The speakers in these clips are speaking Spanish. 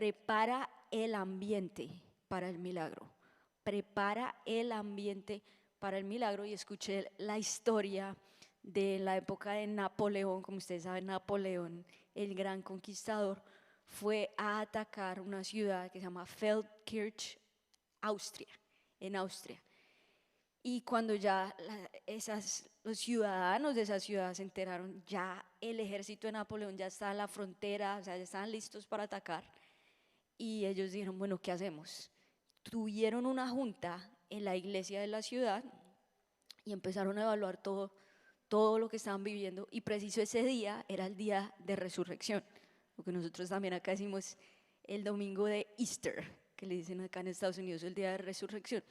prepara el ambiente para el milagro. Prepara el ambiente para el milagro. Y escuché la historia de la época de Napoleón. Como ustedes saben, Napoleón, el gran conquistador, fue a atacar una ciudad que se llama Feldkirch, Austria, en Austria. Y cuando ya los ciudadanos de esa ciudad se enteraron, ya el ejército de Napoleón ya estaba en la frontera, o sea, ya estaban listos para atacar. Y ellos dijeron, bueno, ¿qué hacemos? Tuvieron una junta en la iglesia de la ciudad y empezaron a evaluar todo lo que estaban viviendo. Y preciso ese día era el día de resurrección, lo que nosotros también acá decimos el domingo de Easter, que le dicen acá en Estados Unidos el día de resurrección.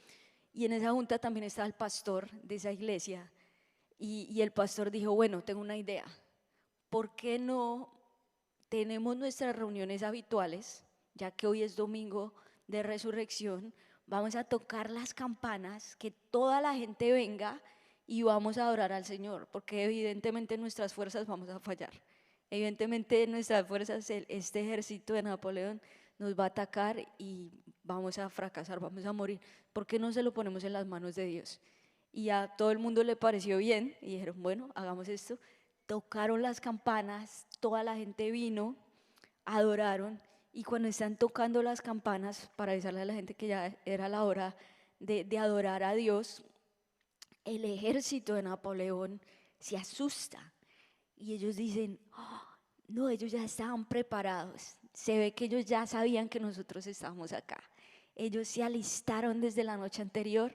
Y en esa junta también estaba el pastor de esa iglesia y el pastor dijo, bueno, tengo una idea, ¿por qué no tenemos nuestras reuniones habituales, ya que hoy es domingo de resurrección, vamos a tocar las campanas, que toda la gente venga y vamos a adorar al Señor, porque evidentemente nuestras fuerzas vamos a fallar, evidentemente nuestras fuerzas, este ejército de Napoleón nos va a atacar y vamos a fracasar, vamos a morir. ¿Por qué no se lo ponemos en las manos de Dios? Y a todo el mundo le pareció bien y dijeron, bueno, hagamos esto. Tocaron las campanas, toda la gente vino, adoraron, y cuando están tocando las campanas para avisarle a la gente que ya era la hora de adorar a Dios, el ejército de Napoleón se asusta y ellos dicen, "Oh, no, ellos ya estaban preparados, se ve que ellos ya sabían que nosotros estábamos acá, ellos se alistaron desde la noche anterior,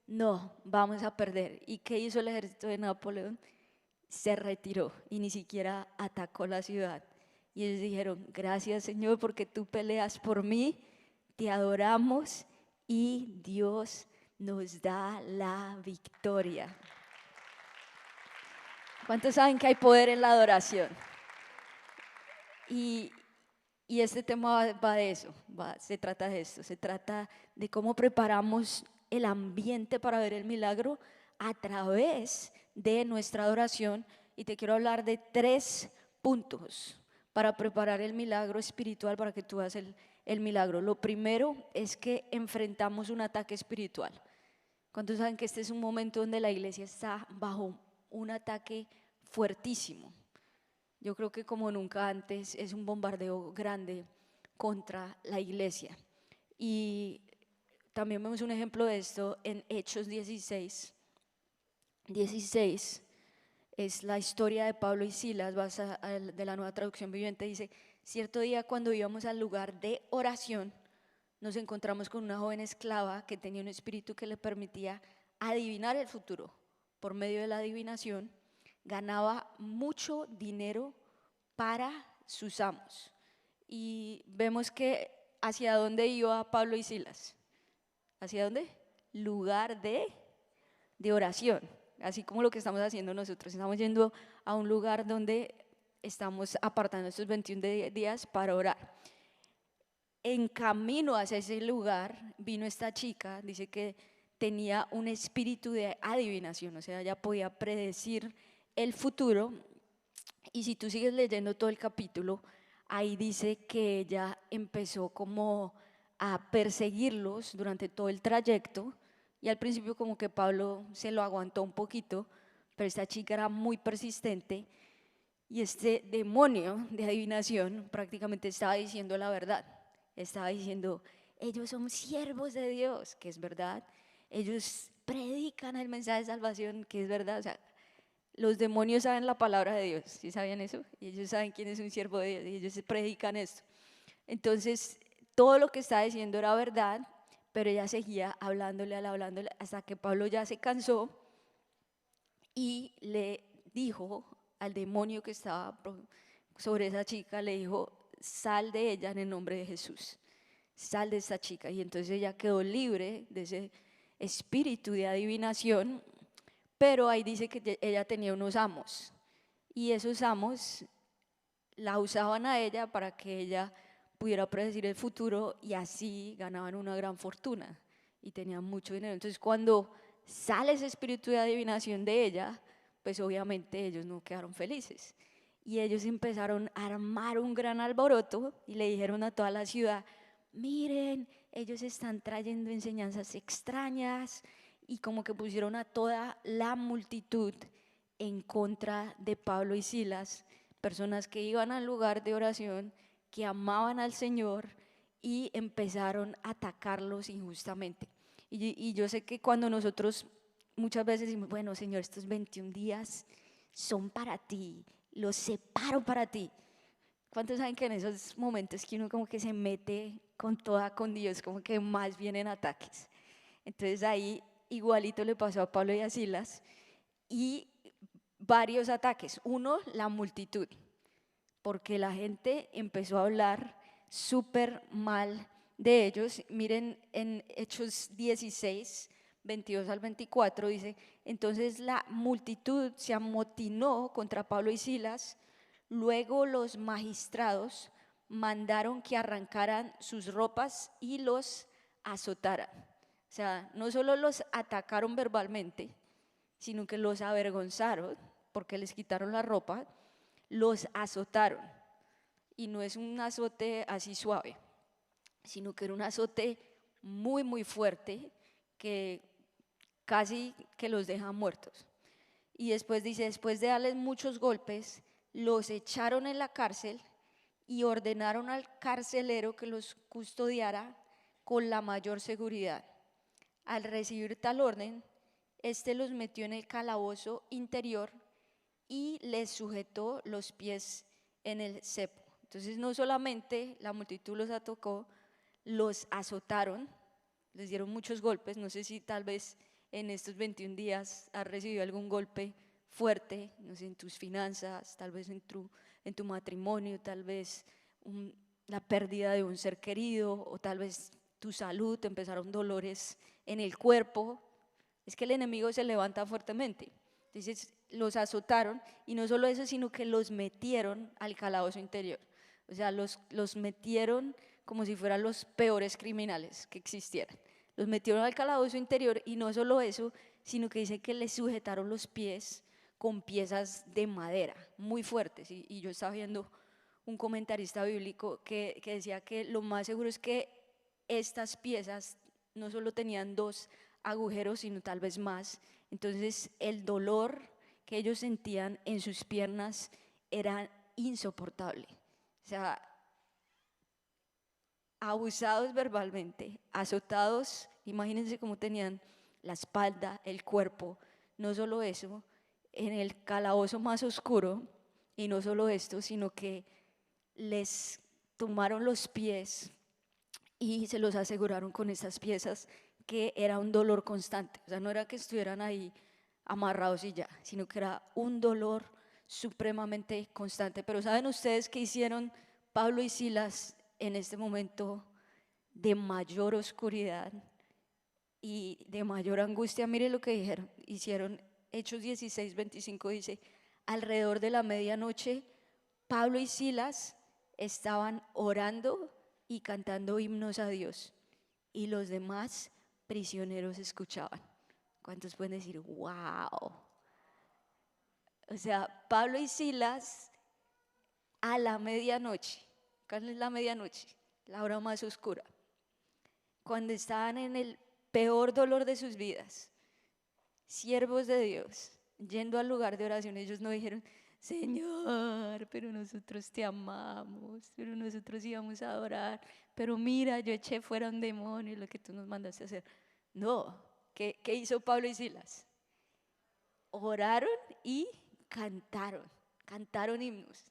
no, vamos a perder". ¿Y qué hizo el ejército de Napoleón? Se retiró y ni siquiera atacó la ciudad. Y ellos dijeron, gracias Señor porque tú peleas por mí, te adoramos y Dios nos da la victoria. ¿Cuántos saben que hay poder en la adoración? Y este tema va de eso, se trata de esto, se trata de cómo preparamos el ambiente para ver el milagro a través de nuestra adoración. Y te quiero hablar de 3 puntos para preparar el milagro espiritual, para que tú hagas el milagro. Lo primero es que enfrentamos un ataque espiritual. ¿Cuántos saben que este es un momento donde la iglesia está bajo un ataque fuertísimo? Yo creo que como nunca antes es un bombardeo grande contra la iglesia. Y también vemos un ejemplo de esto en Hechos 16. 16 es la historia de Pablo y Silas, de la Nueva Traducción Viviente. Dice, cierto día cuando íbamos al lugar de oración, nos encontramos con una joven esclava que tenía un espíritu que le permitía adivinar el futuro. Por medio de la adivinación, ganaba mucho dinero para sus amos. Y vemos que hacia dónde iba Pablo y Silas. ¿Hacia dónde? Lugar de oración, así como lo que estamos haciendo nosotros. Estamos yendo a un lugar donde estamos apartando estos 21 días para orar. En camino hacia ese lugar vino esta chica, dice que tenía un espíritu de adivinación, o sea, ella podía predecir el futuro. Y si tú sigues leyendo todo el capítulo, ahí dice que ella empezó como a perseguirlos durante todo el trayecto, y al principio como que Pablo se lo aguantó un poquito, pero esta chica era muy persistente y este demonio de adivinación prácticamente estaba diciendo la verdad. Estaba diciendo, ellos son siervos de Dios, que es verdad, ellos predican el mensaje de salvación, que es verdad. O sea, los demonios saben la palabra de Dios, ¿sí sabían eso? Y ellos saben quién es un siervo de Dios y ellos se predican esto. Entonces, todo lo que estaba diciendo era verdad, pero ella seguía hablándole hasta que Pablo ya se cansó y le dijo al demonio que estaba sobre esa chica, le dijo, sal de ella en el nombre de Jesús, sal de esta chica. Y entonces ella quedó libre de ese espíritu de adivinación, pero ahí dice que ella tenía unos amos y esos amos la usaban a ella para que ella pudiera predecir el futuro y así ganaban una gran fortuna y tenían mucho dinero. Entonces cuando sale ese espíritu de adivinación de ella, pues obviamente ellos no quedaron felices y ellos empezaron a armar un gran alboroto y le dijeron a toda la ciudad, miren, ellos están trayendo enseñanzas extrañas, y como que pusieron a toda la multitud en contra de Pablo y Silas, personas que iban al lugar de oración, que amaban al Señor, y empezaron a atacarlos injustamente. Y yo sé que cuando nosotros muchas veces decimos, bueno, Señor, estos 21 días son para ti, los separo para ti. ¿Cuántos saben que en esos momentos que uno como que se mete con toda con Dios, como que más vienen ataques? Entonces ahí igualito le pasó a Pablo y a Silas, y varios ataques. Uno, la multitud, porque la gente empezó a hablar súper mal de ellos. Miren en Hechos 16, 22 al 24 dice, entonces la multitud se amotinó contra Pablo y Silas, luego los magistrados mandaron que arrancaran sus ropas y los azotaran. O sea, no solo los atacaron verbalmente, sino que los avergonzaron porque les quitaron la ropa, los azotaron. Y no es un azote así suave, sino que era un azote muy, muy fuerte que casi que los deja muertos. Y después dice, después de darles muchos golpes, los echaron en la cárcel y ordenaron al carcelero que los custodiara con la mayor seguridad. Al recibir tal orden, este los metió en el calabozo interior y les sujetó los pies en el cepo. Entonces no solamente la multitud los atacó, los azotaron, les dieron muchos golpes. No sé si tal vez en estos 21 días has recibido algún golpe fuerte, no sé, en tus finanzas, tal vez en tu matrimonio, tal vez la pérdida de un ser querido, o tal vez tu salud, te empezaron dolores en el cuerpo. Es que el enemigo se levanta fuertemente. Entonces los azotaron, y no solo eso, sino que los metieron al calabozo interior. O sea, los metieron como si fueran los peores criminales que existieran. Los metieron al calabozo interior, y no solo eso, sino que dice que les sujetaron los pies con piezas de madera muy fuertes. Y yo estaba viendo un comentarista bíblico que decía que lo más seguro es que estas piezas no solo tenían 2 agujeros, sino tal vez más. Entonces el dolor que ellos sentían en sus piernas era insoportable. O sea, abusados verbalmente, azotados, imagínense cómo tenían la espalda, el cuerpo. No solo eso, en el calabozo más oscuro, y no solo esto, sino que les tomaron los pies y se los aseguraron con esas piezas, que era un dolor constante. O sea, no era que estuvieran ahí amarrados y ya, sino que era un dolor supremamente constante. Pero ¿saben ustedes qué hicieron Pablo y Silas en este momento de mayor oscuridad y de mayor angustia? Mire lo que hicieron. Hechos 16, 25 dice, alrededor de la medianoche, Pablo y Silas estaban orando y cantando himnos a Dios, y los demás prisioneros escuchaban. ¿Cuántos pueden decir, wow? O sea, Pablo y Silas a la medianoche. ¿Cuál es la medianoche? La hora más oscura. Cuando estaban en el peor dolor de sus vidas, siervos de Dios, yendo al lugar de oración, ellos no dijeron, Señor, pero nosotros te amamos, pero nosotros íbamos a adorar, pero mira, yo eché fuera un demonio, lo que tú nos mandaste a hacer. No, ¿qué hizo Pablo y Silas? Oraron y cantaron himnos.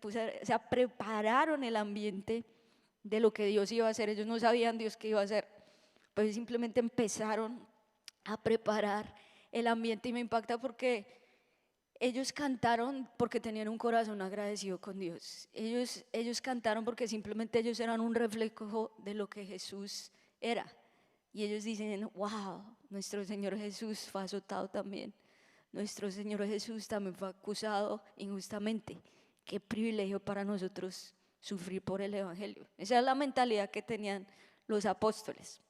O sea, prepararon el ambiente de lo que Dios iba a hacer. Ellos no sabían Dios qué iba a hacer, pues simplemente empezaron a preparar el ambiente. Y me impacta porque ellos cantaron porque tenían un corazón agradecido con Dios. Ellos cantaron porque simplemente ellos eran un reflejo de lo que Jesús era. Y ellos dicen, wow, nuestro Señor Jesús fue azotado también. Nuestro Señor Jesús también fue acusado injustamente. Qué privilegio para nosotros sufrir por el Evangelio. Esa es la mentalidad que tenían los apóstoles.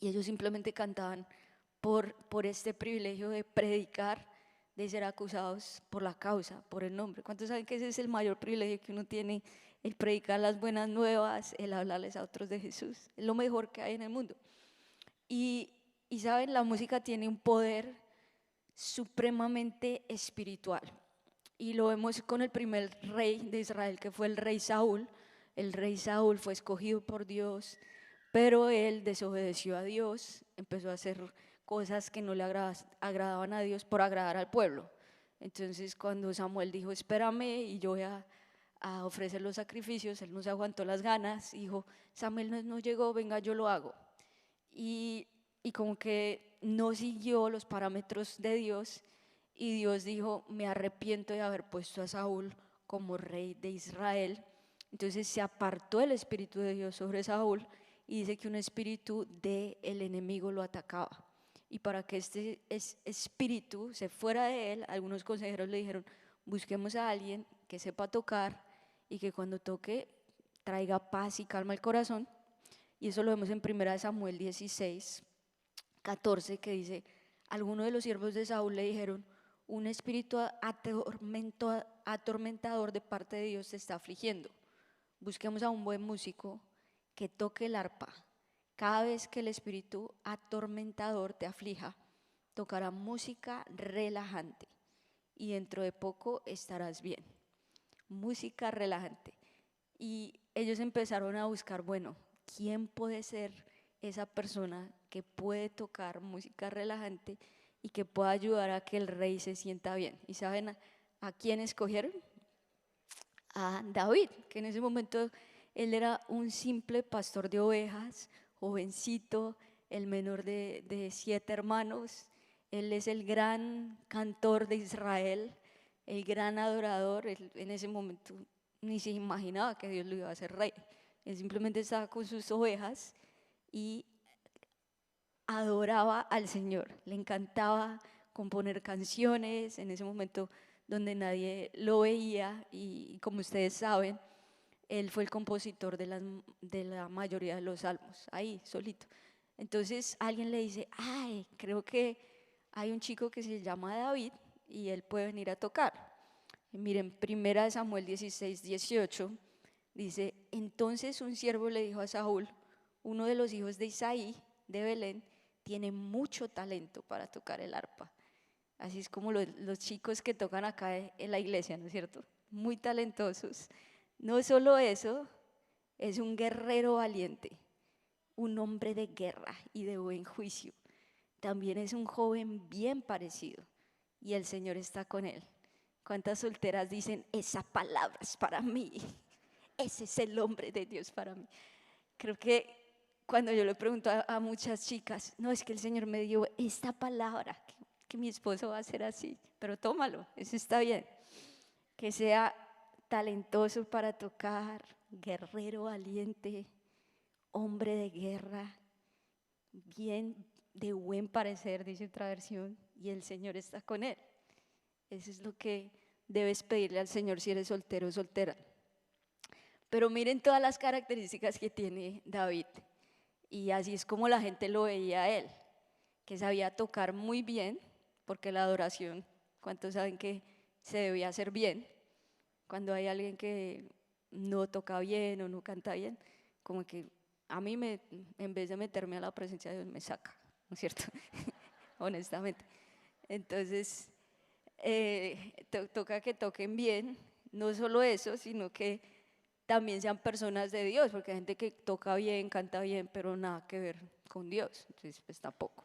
Y ellos simplemente cantaban por este privilegio de predicar, de ser acusados por la causa, por el nombre. ¿Cuántos saben que ese es el mayor privilegio que uno tiene? El predicar las buenas nuevas, el hablarles a otros de Jesús. Es lo mejor que hay en el mundo. Y saben, la música tiene un poder supremamente espiritual. Y lo vemos con el primer rey de Israel, que fue el rey Saúl. El rey Saúl fue escogido por Dios, pero él desobedeció a Dios, empezó a hacer cosas que no le agradaban a Dios por agradar al pueblo. Entonces cuando Samuel dijo, espérame y yo voy a ofrecer los sacrificios, él no se aguantó las ganas, dijo, Samuel no llegó, venga, yo lo hago. Y como que no siguió los parámetros de Dios, y Dios dijo, me arrepiento de haber puesto a Saúl como rey de Israel. Entonces se apartó el espíritu de Dios sobre Saúl, y dice que un espíritu del enemigo lo atacaba. Y para que este espíritu se fuera de él, algunos consejeros le dijeron, busquemos a alguien que sepa tocar y que cuando toque traiga paz y calma al corazón. Y eso lo vemos en 1 Samuel 16, 14, que dice, algunos de los siervos de Saúl le dijeron, un espíritu atormentador de parte de Dios te está afligiendo. Busquemos a un buen músico que toque el arpa. Cada vez que el espíritu atormentador te aflija, tocará música relajante y dentro de poco estarás bien. Música relajante. Y ellos empezaron a buscar, bueno, ¿quién puede ser esa persona que puede tocar música relajante y que pueda ayudar a que el rey se sienta bien? ¿Y saben a quién escogieron? A David, que en ese momento él era un simple pastor de ovejas, jovencito, el menor de 7 hermanos. Él es el gran cantor de Israel, el gran adorador. Él en ese momento ni se imaginaba que Dios lo iba a hacer rey. Él simplemente estaba con sus ovejas y adoraba al Señor. Le encantaba componer canciones en ese momento donde nadie lo veía, y como ustedes saben, él fue el compositor de la mayoría de los salmos, ahí solito. Entonces alguien le dice, ay, creo que hay un chico que se llama David y él puede venir a tocar. Y miren, 1 Samuel 16, 18, dice, entonces un siervo le dijo a Saúl, uno de los hijos de Isaí, de Belén, tiene mucho talento para tocar el arpa. Así es como los chicos que tocan acá en la iglesia, ¿no es cierto? Muy talentosos. No solo eso, es un guerrero valiente, un hombre de guerra y de buen juicio. También es un joven bien parecido y el Señor está con él. ¿Cuántas solteras dicen, esa palabra es para mí? Ese es el hombre de Dios para mí. Creo que cuando yo le pregunto a muchas chicas, no, es que el Señor me dio esta palabra, que mi esposo va a ser así, pero tómalo, eso está bien. Que sea talentoso para tocar, guerrero valiente, hombre de guerra, bien de buen parecer, dice otra versión, y el Señor está con él. Eso es lo que debes pedirle al Señor si eres soltero o soltera. Pero miren todas las características que tiene David, y así es como la gente lo veía a él, que sabía tocar muy bien, porque la adoración, ¿cuántos saben que se debía hacer bien? Cuando hay alguien que no toca bien o no canta bien, como que a mí en vez de meterme a la presencia de Dios me saca, ¿no es cierto? Honestamente. Entonces, toca que toquen bien, no solo eso, sino que también sean personas de Dios, porque hay gente que toca bien, canta bien, pero nada que ver con Dios, entonces pues tampoco.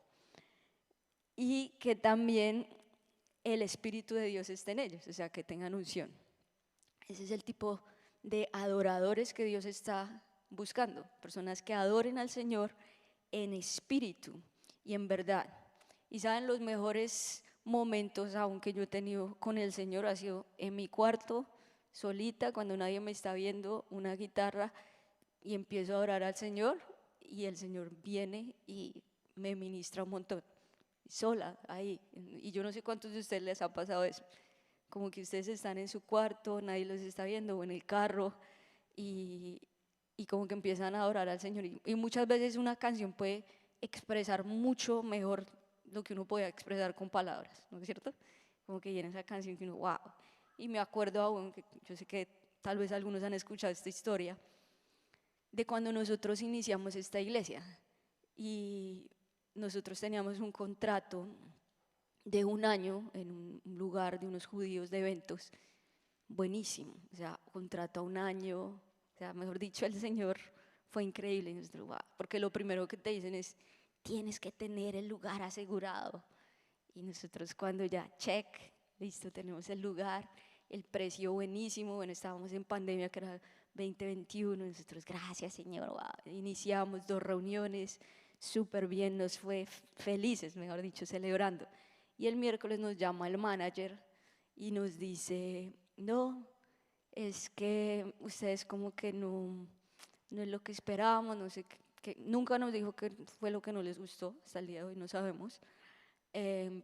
Y que también el Espíritu de Dios esté en ellos, o sea, que tengan unción. Ese es el tipo de adoradores que Dios está buscando, personas que adoren al Señor en espíritu y en verdad. Y saben, los mejores momentos aunque yo he tenido con el Señor ha sido en mi cuarto, solita, cuando nadie me está viendo, una guitarra, y empiezo a orar al Señor y el Señor viene y me ministra un montón, sola ahí. Y yo no sé cuántos de ustedes les ha pasado eso, como que ustedes están en su cuarto, nadie los está viendo, o en el carro, y, y como que empiezan a adorar al Señor. Y muchas veces una canción puede expresar mucho mejor lo que uno puede expresar con palabras, ¿no es cierto? como que viene esa canción que uno, wow. Y me acuerdo aún, que yo sé que tal vez algunos han escuchado esta historia, de cuando nosotros iniciamos esta iglesia y nosotros teníamos un contrato de 1 año en un lugar de unos judíos de eventos, buenísimo, o sea, contrato a 1 año, o sea, mejor dicho, el Señor fue increíble, porque lo primero que te dicen es, tienes que tener el lugar asegurado. Y nosotros cuando ya, check, listo, tenemos el lugar, el precio buenísimo, bueno, estábamos en pandemia que era 2021, nosotros, gracias Señor, wow. Iniciamos 2 reuniones, súper bien, nos fue felices, mejor dicho, celebrando. Y el miércoles nos llama el manager y nos dice, no, es que ustedes como que no es lo que esperábamos, no sé, nunca nos dijo que fue lo que no les gustó, hasta el día de hoy no sabemos,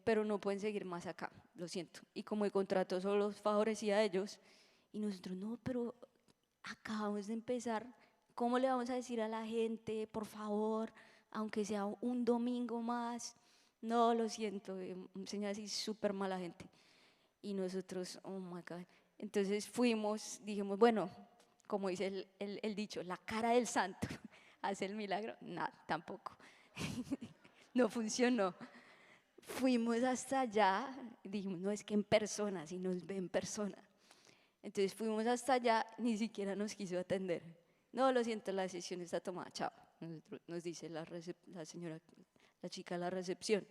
pero no pueden seguir más acá, lo siento. Y como el contrato solo los favorecía a ellos, y nosotros, no, pero acabamos de empezar, ¿cómo le vamos a decir a la gente, por favor, aunque sea un domingo más? No, lo siento, un señor así súper mala gente. Y nosotros, oh my God. Entonces fuimos, dijimos, bueno, como dice el dicho, la cara del santo hace el milagro. No, tampoco. No funcionó. Fuimos hasta allá, dijimos, no es que en persona, si nos ve en persona. Entonces fuimos hasta allá, ni siquiera nos quiso atender. No, lo siento, la sesión está tomada, chao. Nos dice la señora, la chica de la recepción.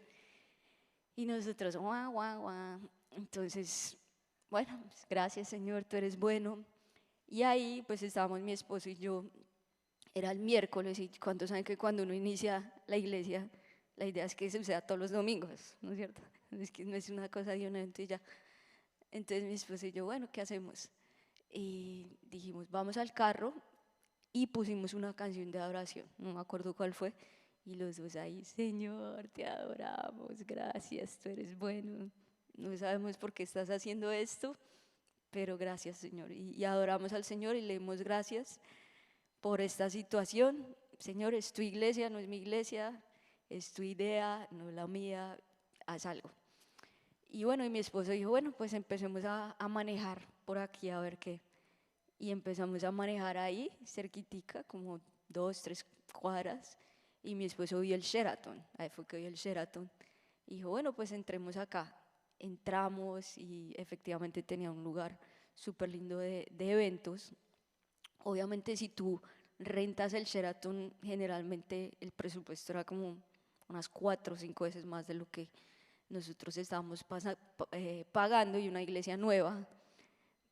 Y nosotros, guau, guau, guau. Entonces, bueno, pues, gracias Señor, tú eres bueno. Y ahí pues estábamos mi esposo y yo, era el miércoles y cuando saben que cuando uno inicia la iglesia, la idea es que se suceda todos los domingos, ¿no es cierto? Es que no es una cosa de un evento y ya. Entonces mi esposo y yo, bueno, ¿qué hacemos? Y dijimos, vamos al carro y pusimos una canción de adoración, no me acuerdo cuál fue, y los dos ahí, Señor, te adoramos, gracias, tú eres bueno, no sabemos por qué estás haciendo esto, pero gracias Señor, y adoramos al Señor y le dimos gracias por esta situación. Señor, es tu iglesia, no es mi iglesia, es tu idea, no es la mía, haz algo. Y bueno, y mi esposo dijo, bueno, pues empecemos a manejar por aquí a ver qué. Y empezamos a manejar ahí, cerquitica, como 2, 3 cuadras, y mi esposo vio el Sheraton, ahí fue que vio el Sheraton, y dijo, bueno, pues entremos acá. Entramos y efectivamente tenía un lugar súper lindo de eventos. Obviamente si tú rentas el Sheraton, generalmente el presupuesto era como unas 4 o 5 veces más de lo que nosotros estábamos pagando, y una iglesia nueva,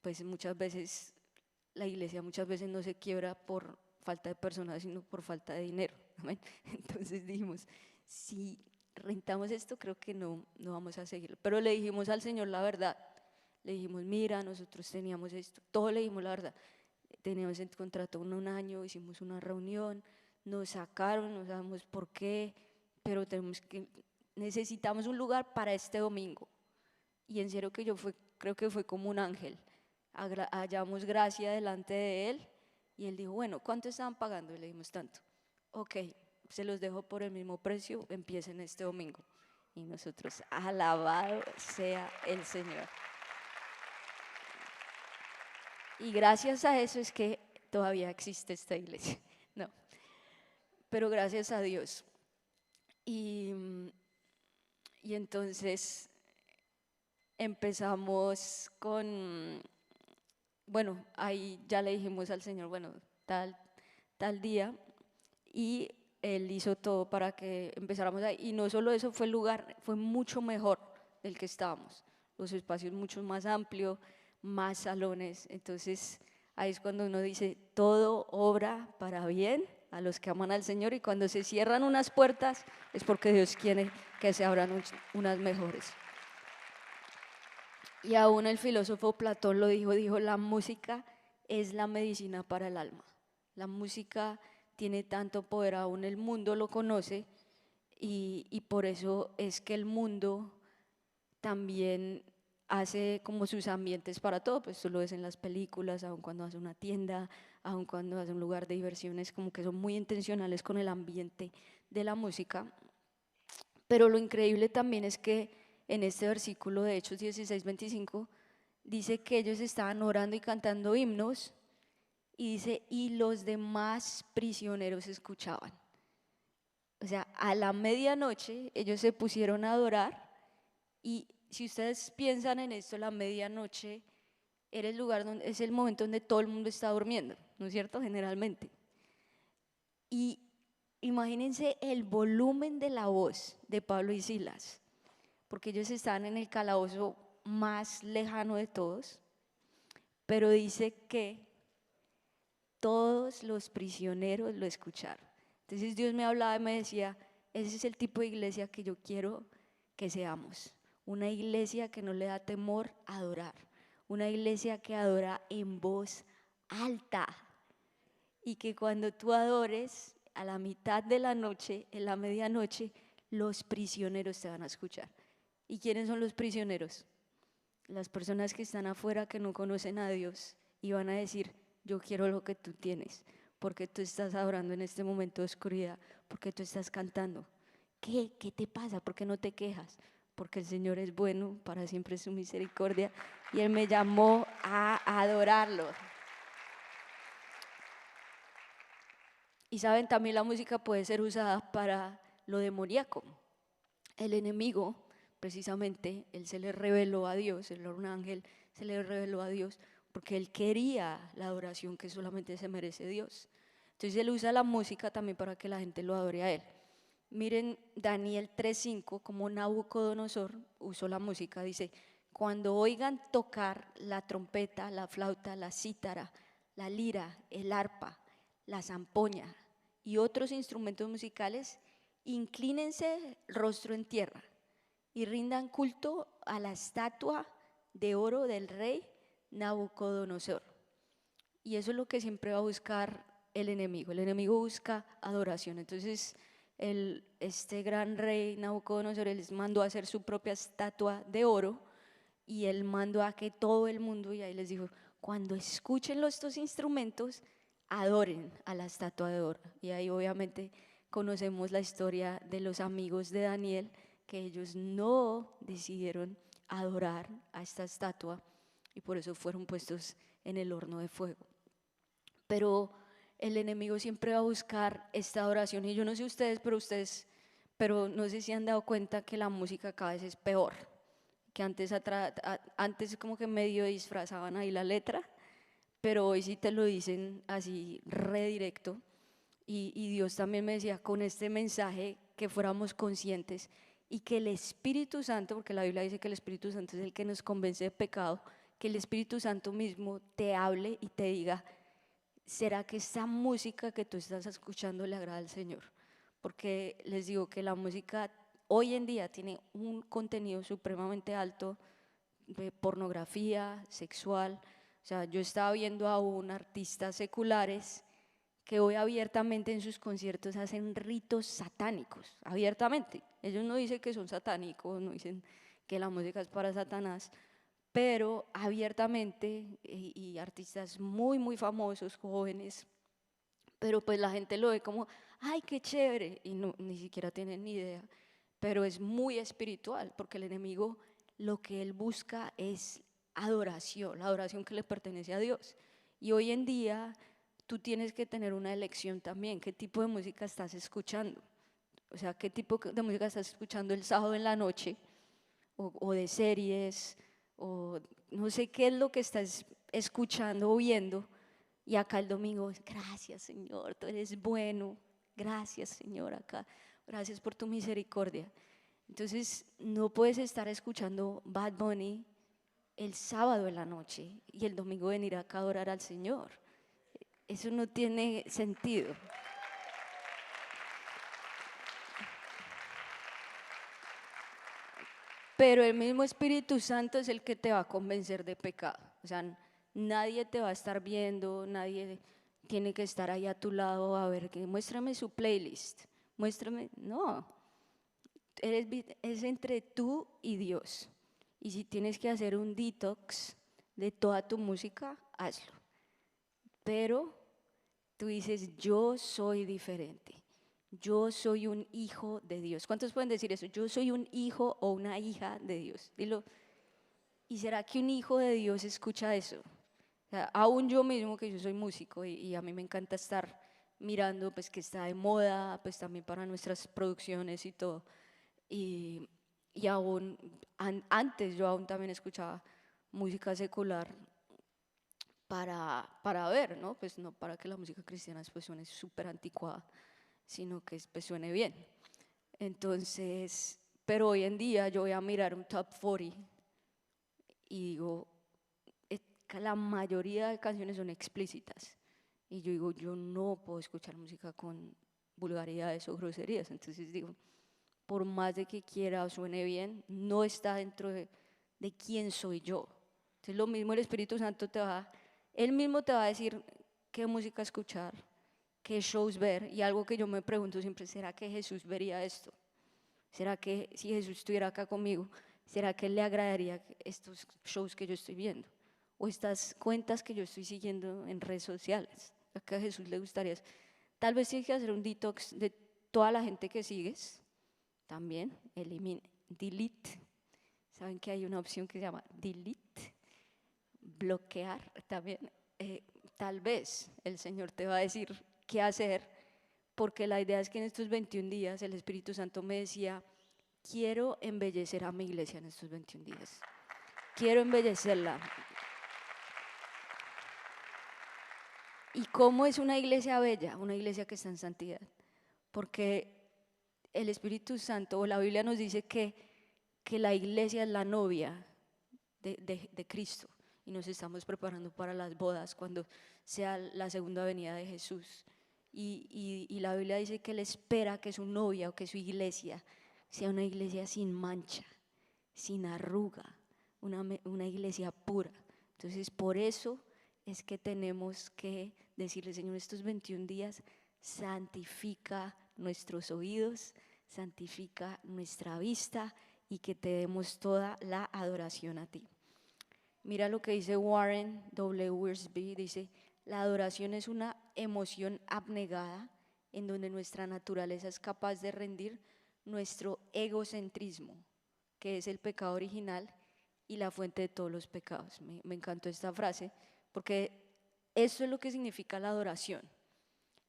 pues muchas veces la iglesia no se quiebra por falta de personas, sino por falta de dinero. ¿Amén? Entonces dijimos, si rentamos esto, creo que no vamos a seguir. Pero le dijimos al Señor la verdad. Le dijimos, mira, nosotros teníamos esto. Todo le dijimos la verdad. Teníamos el contrato 1 año, hicimos una reunión, nos sacaron, no sabemos por qué, pero necesitamos un lugar para este domingo. Y en serio que creo que fue como un ángel. Hallamos gracia delante de él y él dijo, bueno, ¿cuánto estaban pagando? Y le dimos tanto. Ok, se los dejo por el mismo precio, empiecen este domingo. Y nosotros, alabado sea el Señor. Y gracias a eso es que todavía existe esta iglesia. No, pero gracias a Dios. Y entonces empezamos con, bueno, ahí ya le dijimos al Señor, bueno, tal día, y Él hizo todo para que empezáramos ahí. Y no solo eso, fue el lugar, fue mucho mejor del que estábamos, los espacios mucho más amplios, más salones. Entonces ahí es cuando uno dice, todo obra para bien a los que aman al Señor, y cuando se cierran unas puertas es porque Dios quiere que se abran unas mejores. Y aún el filósofo Platón lo dijo, la música es la medicina para el alma. La música tiene tanto poder, aún el mundo lo conoce, y por eso es que el mundo también hace como sus ambientes para todo, pues tú lo ves en las películas, aun cuando hace una tienda, aun cuando hace un lugar de diversiones, como que son muy intencionales con el ambiente de la música. Pero lo increíble también es que en este versículo de Hechos 16:25, dice que ellos estaban orando y cantando himnos, y dice, y los demás prisioneros escuchaban. O sea, a la medianoche ellos se pusieron a adorar, y si ustedes piensan en esto, la medianoche era el lugar donde, es el momento donde todo el mundo está durmiendo, ¿no es cierto? Generalmente. Y imagínense el volumen de la voz de Pablo y Silas, porque ellos estaban en el calabozo más lejano de todos, pero dice que todos los prisioneros lo escucharon. Entonces Dios me hablaba y me decía, ese es el tipo de iglesia que yo quiero que seamos, una iglesia que no le da temor a adorar, una iglesia que adora en voz alta, y que cuando tú adores a la mitad de la noche, en la medianoche, los prisioneros te van a escuchar. ¿Y quiénes son los prisioneros? Las personas que están afuera, que no conocen a Dios, y van a decir, yo quiero lo que tú tienes, porque tú estás adorando en este momento de oscuridad, porque tú estás cantando. ¿Qué te pasa? ¿Por qué no te quejas? Porque el Señor es bueno, para siempre es su misericordia, y Él me llamó a adorarlo. Y saben, también la música puede ser usada para lo demoníaco. El enemigo, precisamente, él se le reveló a Dios, él era un ángel, se le reveló a Dios porque él quería la adoración que solamente se merece Dios. Entonces él usa la música también para que la gente lo adore a él. Miren Daniel 3:5, como Nabucodonosor usó la música, dice, cuando oigan tocar la trompeta, la flauta, la cítara, la lira, el arpa, la zampoña y otros instrumentos musicales, inclínense rostro en tierra y rindan culto a la estatua de oro del rey Nabucodonosor. Y eso es lo que siempre va a buscar el enemigo. El enemigo busca adoración. Entonces, este gran rey Nabucodonosor, él les mandó a hacer su propia estatua de oro, y él mandó a que todo el mundo, y ahí les dijo, cuando escuchen estos instrumentos, adoren a la estatua de oro. Y ahí obviamente conocemos la historia de los amigos de Daniel, que ellos no decidieron adorar a esta estatua y por eso fueron puestos en el horno de fuego. Pero el enemigo siempre va a buscar esta adoración, y yo no sé ustedes, pero no sé si han dado cuenta que la música cada vez es peor, que antes como que medio disfrazaban ahí la letra, pero hoy sí te lo dicen así redirecto. Y Dios también me decía con este mensaje que fuéramos conscientes y que el Espíritu Santo, porque la Biblia dice que el Espíritu Santo es el que nos convence de pecado, que el Espíritu Santo mismo te hable y te diga, ¿será que esta música que tú estás escuchando le agrada al Señor? Porque les digo que la música hoy en día tiene un contenido supremamente alto de pornografía sexual. O sea, yo estaba viendo a un artistas seculares que hoy abiertamente en sus conciertos hacen ritos satánicos, abiertamente. Ellos no dicen que son satánicos, no dicen que la música es para Satanás, pero abiertamente, y artistas muy, muy famosos, jóvenes, pero pues la gente lo ve como, ay, qué chévere, y no, ni siquiera tienen ni idea, pero es muy espiritual, porque el enemigo lo que él busca es adoración, la adoración que le pertenece a Dios. Y hoy en día tú tienes que tener una elección también, qué tipo de música estás escuchando, o sea, qué tipo de música estás escuchando el sábado en la noche, o de series, o no sé qué es lo que estás escuchando o viendo, y acá el domingo, gracias Señor, tú eres bueno, gracias Señor, acá, gracias por tu misericordia. Entonces no puedes estar escuchando Bad Bunny el sábado en la noche y el domingo venir acá a adorar al Señor. Eso no tiene sentido. Pero el mismo Espíritu Santo es el que te va a convencer de pecado. O sea, nadie te va a estar viendo, nadie tiene que estar ahí a tu lado a ver, que muéstrame su playlist, muéstrame, no, es entre tú y Dios. Y si tienes que hacer un detox de toda tu música, hazlo. Pero tú dices, yo soy diferente, Yo soy un hijo de Dios. ¿Cuántos pueden decir eso? Yo soy un hijo o una hija de Dios. Dilo. ¿Y será que un hijo de Dios escucha eso? O sea, aún yo mismo, que yo soy músico y a mí me encanta estar mirando pues que está de moda, pues también para nuestras producciones y todo. Y, y aún, antes yo aún también escuchaba música secular para ver, ¿no? Pues no para que la música cristiana pues suene súper anticuada, sino que pues suene bien. Entonces, pero hoy en día yo voy a mirar un top 40 y digo, que la mayoría de canciones son explícitas. Y yo digo, yo no puedo escuchar música con vulgaridades o groserías. Entonces digo, por más de que quiera o suene bien, no está dentro de quién soy yo. Entonces lo mismo el Espíritu Santo él mismo te va a decir qué música escuchar, qué shows ver. Y algo que yo me pregunto siempre, ¿será que Jesús vería esto? ¿Será que si Jesús estuviera acá conmigo, será que le agradaría estos shows que yo estoy viendo? O estas cuentas que yo estoy siguiendo en redes sociales. ¿A que a Jesús le gustaría? Tal vez tienes que hacer un detox de toda la gente que sigues. También elimine, delete. Saben que hay una opción que se llama delete, bloquear también. Tal vez el Señor te va a decir qué hacer, porque la idea es que en estos 21 días el Espíritu Santo me decía, quiero embellecer a mi iglesia en estos 21 días. Quiero embellecerla. ¿Y cómo es una iglesia bella? Una iglesia que está en santidad. Porque el Espíritu Santo, o la Biblia nos dice que la iglesia es la novia de Cristo. Y nos estamos preparando para las bodas cuando sea la segunda venida de Jesús. Y la Biblia dice que Él espera que su novia o que su iglesia sea una iglesia sin mancha, sin arruga, una iglesia pura. Entonces, por eso es que tenemos que decirle, Señor, estos 21 días santifica nuestros oídos, santifica nuestra vista y que te demos toda la adoración a ti. Mira lo que dice Warren W. Wiersbe, dice, la adoración es una emoción abnegada en donde nuestra naturaleza es capaz de rendir nuestro egocentrismo, que es el pecado original y la fuente de todos los pecados. Me encantó esta frase porque eso es lo que significa la adoración.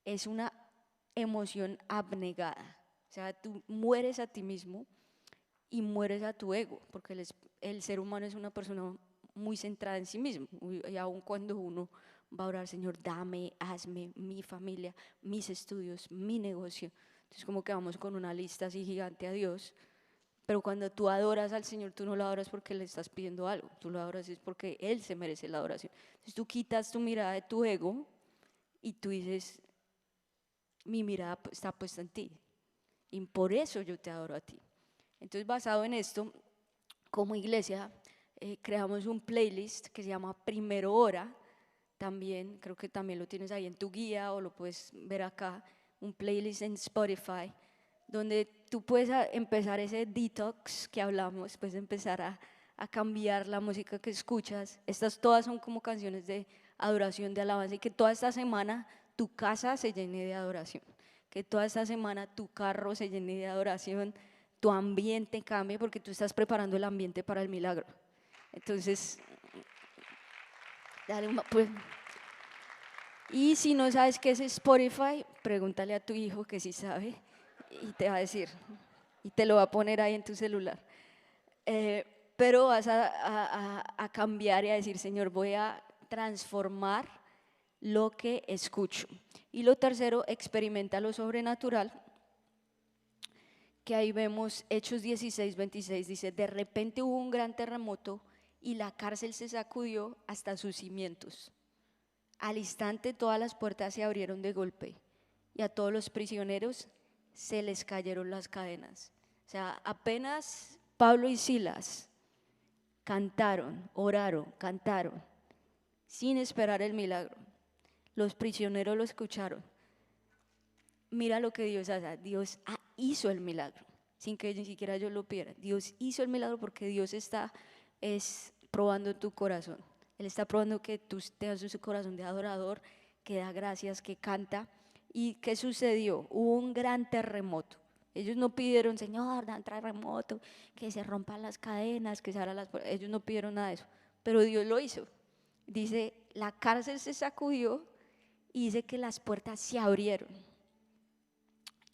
Es una emoción abnegada, o sea, tú mueres a ti mismo y mueres a tu ego, porque el ser humano es una persona muy centrada en sí mismo, y aun cuando uno va a orar, Señor, dame, hazme, mi familia, mis estudios, mi negocio, entonces como que vamos con una lista así gigante a Dios, pero cuando tú adoras al Señor, tú no lo adoras porque le estás pidiendo algo, tú lo adoras es porque Él se merece la adoración. Entonces tú quitas tu mirada de tu ego y tú dices, mi mirada está puesta en ti, y por eso yo te adoro a ti. Entonces, basado en esto, como iglesia, creamos un playlist que se llama Primero Hora. También, creo que también lo tienes ahí en tu guía o lo puedes ver acá, un playlist en Spotify, donde tú puedes empezar ese detox que hablamos, puedes empezar a cambiar la música que escuchas. Estas todas son como canciones de adoración, de alabanza, y que toda esta semana tu casa se llene de adoración, que toda esta semana tu carro se llene de adoración, tu ambiente cambie porque tú estás preparando el ambiente para el milagro. Entonces, dale pues. Y si no sabes qué es Spotify, pregúntale a tu hijo que sí sabe y te va a decir, y te lo va a poner ahí en tu celular. Pero vas a cambiar y a decir, Señor, voy a transformar lo que escucho. Y lo tercero, experimenta lo sobrenatural, que ahí vemos Hechos 16, 26, dice, de repente hubo un gran terremoto y la cárcel se sacudió hasta sus cimientos. Al instante todas las puertas se abrieron de golpe y a todos los prisioneros se les cayeron las cadenas. O sea, apenas Pablo y Silas cantaron, oraron, cantaron, sin esperar el milagro. Los prisioneros lo escucharon. Mira lo que Dios hace. Dios hizo el milagro, sin que ni siquiera yo lo pidiera. Dios hizo el milagro porque Dios está probando tu corazón. Él está probando que tú tengas su corazón de adorador, que da gracias, que canta. ¿Y qué sucedió? Hubo un gran terremoto. Ellos no pidieron, Señor, da un terremoto, que se rompan las cadenas, que se abran las puertas. Ellos no pidieron nada de eso, pero Dios lo hizo. Dice, la cárcel se sacudió y dice que las puertas se abrieron.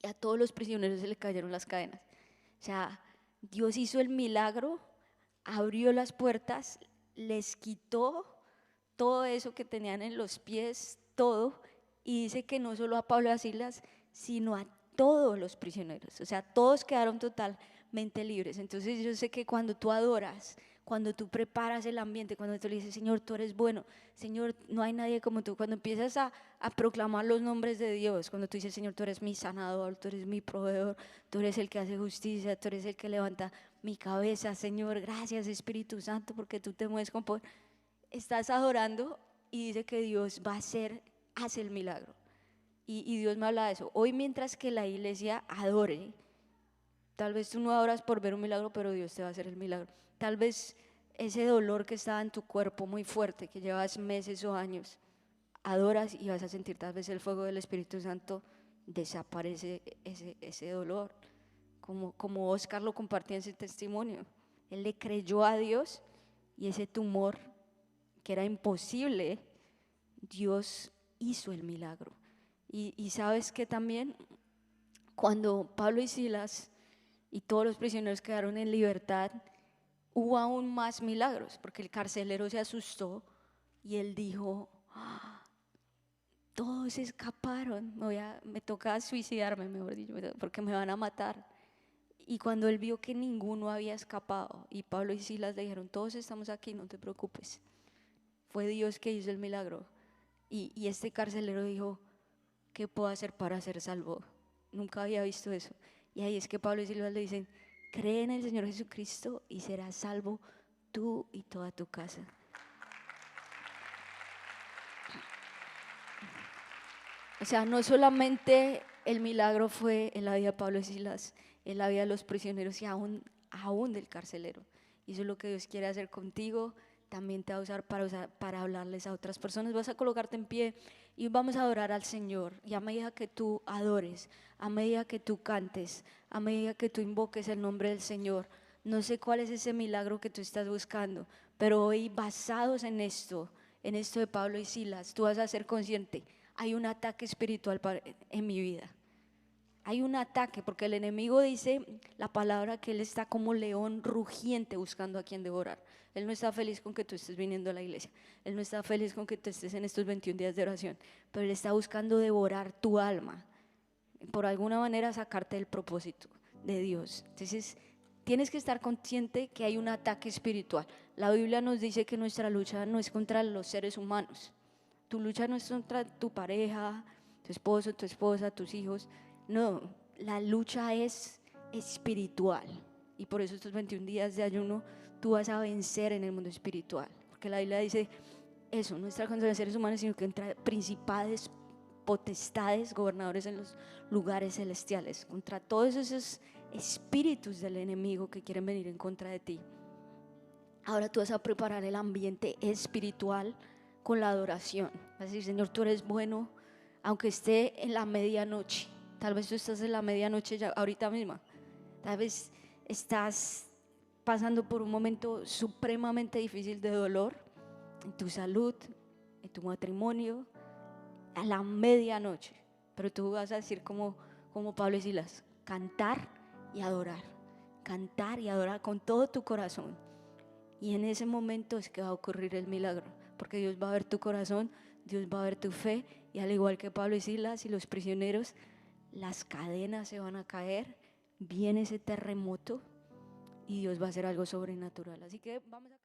Y a todos los prisioneros se le cayeron las cadenas. O sea, Dios hizo el milagro, abrió las puertas, les quitó todo eso que tenían en los pies, todo, y dice que no solo a Pablo y a Silas, sino a todos los prisioneros. O sea, todos quedaron totalmente libres. Entonces yo sé que cuando tú adoras, cuando tú preparas el ambiente, cuando tú le dices, Señor, tú eres bueno, Señor, no hay nadie como tú, cuando empiezas a proclamar los nombres de Dios, cuando tú dices, Señor, tú eres mi sanador, tú eres mi proveedor, tú eres el que hace justicia, tú eres el que levanta mi cabeza, Señor, gracias Espíritu Santo, porque tú te mueves con poder. Estás adorando y dice que Dios va a hace el milagro. Y Dios me habla de eso. Hoy mientras que la iglesia adore, tal vez tú no adoras por ver un milagro, pero Dios te va a hacer el milagro. Tal vez ese dolor que estaba en tu cuerpo muy fuerte, que llevas meses o años, adoras y vas a sentir tal vez el fuego del Espíritu Santo, desaparece ese dolor. Como Oscar lo compartía en su testimonio. Él le creyó a Dios y ese tumor que era imposible, Dios hizo el milagro. Y sabes que también cuando Pablo y Silas y todos los prisioneros quedaron en libertad, hubo aún más milagros, porque el carcelero se asustó y él dijo, todos escaparon, me toca suicidarme, mejor dicho, porque me van a matar. Y cuando él vio que ninguno había escapado, y Pablo y Silas le dijeron, todos estamos aquí, no te preocupes, fue Dios que hizo el milagro. Y este carcelero dijo, ¿qué puedo hacer para ser salvo? Nunca había visto eso. Y ahí es que Pablo y Silas le dicen, cree en el Señor Jesucristo y serás salvo tú y toda tu casa. O sea, no solamente el milagro fue en la vida de Pablo y Silas, en la vida de los prisioneros y aún del carcelero. Y eso es lo que Dios quiere hacer contigo. También te va a usar para hablarles a otras personas. Vas a colocarte en pie y vamos a adorar al Señor. Y a medida que tú adores, a medida que tú cantes, a medida que tú invoques el nombre del Señor, no sé cuál es ese milagro que tú estás buscando, pero hoy basados en esto de Pablo y Silas, tú vas a ser consciente, hay un ataque espiritual en mi vida. Hay un ataque, porque el enemigo dice la palabra que él está como león rugiente buscando a quien devorar. Él no está feliz con que tú estés viniendo a la iglesia. Él no está feliz con que tú estés en estos 21 días de oración. Pero él está buscando devorar tu alma. Por alguna manera sacarte del propósito de Dios. Entonces tienes que estar consciente que hay un ataque espiritual. La Biblia nos dice que nuestra lucha no es contra los seres humanos. Tu lucha no es contra tu pareja, tu esposo, tu esposa, tus hijos. No, la lucha es espiritual. Y por eso estos 21 días de ayuno tú vas a vencer en el mundo espiritual. Porque la Biblia dice eso, no es contra los seres humanos, sino que contra principados, potestades, gobernadores en los lugares celestiales, contra todos esos espíritus del enemigo que quieren venir en contra de ti. Ahora tú vas a preparar el ambiente espiritual con la adoración. Vas a decir, Señor, tú eres bueno, aunque esté en la medianoche. Tal vez tú estás en la medianoche ya, ahorita misma. Tal vez estás pasando por un momento supremamente difícil de dolor en tu salud, en tu matrimonio, a la medianoche. Pero tú vas a decir como Pablo y Silas, cantar y adorar con todo tu corazón. Y en ese momento es que va a ocurrir el milagro, porque Dios va a ver tu corazón, Dios va a ver tu fe, y al igual que Pablo y Silas y los prisioneros, las cadenas se van a caer, viene ese terremoto y Dios va a hacer algo sobrenatural. Así que vamos a